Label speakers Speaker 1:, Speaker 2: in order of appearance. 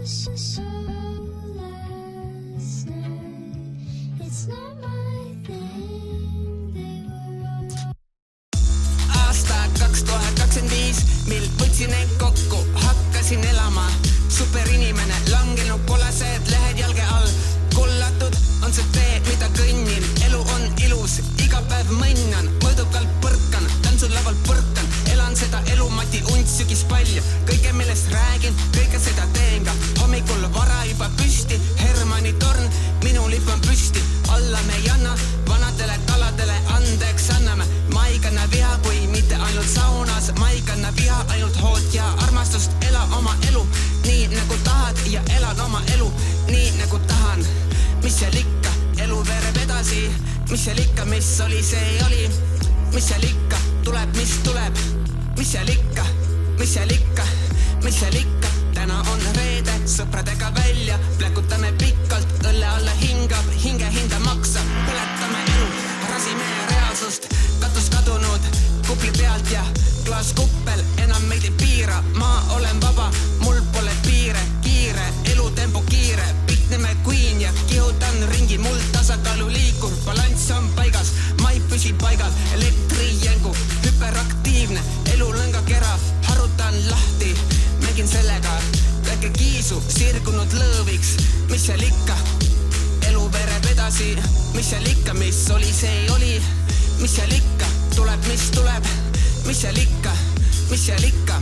Speaker 1: lost your soul last night. It's not my thing. They were all
Speaker 2: Aasta 2025, mil võtsin end kokku, hakkasin elama. Superinimene, langenud kolased lehed jalge all. Kullatud on see tee, mida kõnnin. Elu on ilus, iga päev mõnnan. Mõõdukalt põrkan, tantsulavalt põrkan. Elan seda elu, Mati unts sügis palju. Kõige millest räägin, kõige seda teen ka. Hommikul vara juba püsti, Hermanni torn, minu lipp on püsti. Alla me ei anna, vanadele kaladele andeks anname. Ma ei kanna viha, kui mitte ainult saunas. Ma ei kanna viha, ainult hoolt ja armastust. Ela oma elu, nii nagu tahad ja elan oma elu, nii nagu tahan. Mis seal ikka, elu vereb edasi. Mis seal ikka, mis oli, see oli. Mis seal ikka, tuleb, mis tuleb. Mis seal ikka, mis seal ikka, mis seal ikka. Täna on reede, sõpradega välja. Pläkutame pikalt, õlle alla hingab. Hinge hinda maksab, põletame elu. Rasime reaalsust, katus kadunud kupli pealt ja klaas kuppel. Enam meid ei piira, ma olen vaba. Mul pole piire, kiire, elutempo kiire. Pitneme queen ja kihutan ringi. Mul tasakaalu liikur, balanss on paigas. Ma ei püsi paigal, elektrijängu. Hüperaktiivne, elu lõngakera. Harutan lahti, mängin sellega. Väike kiisu, sirgunud lõõviks. Mis seal ikka, elu vereb edasi. Mis seal ikka, mis oli, see oli. Mis seal ikka, tuleb, mis tuleb. Mis seal ikka, mis seal ikka.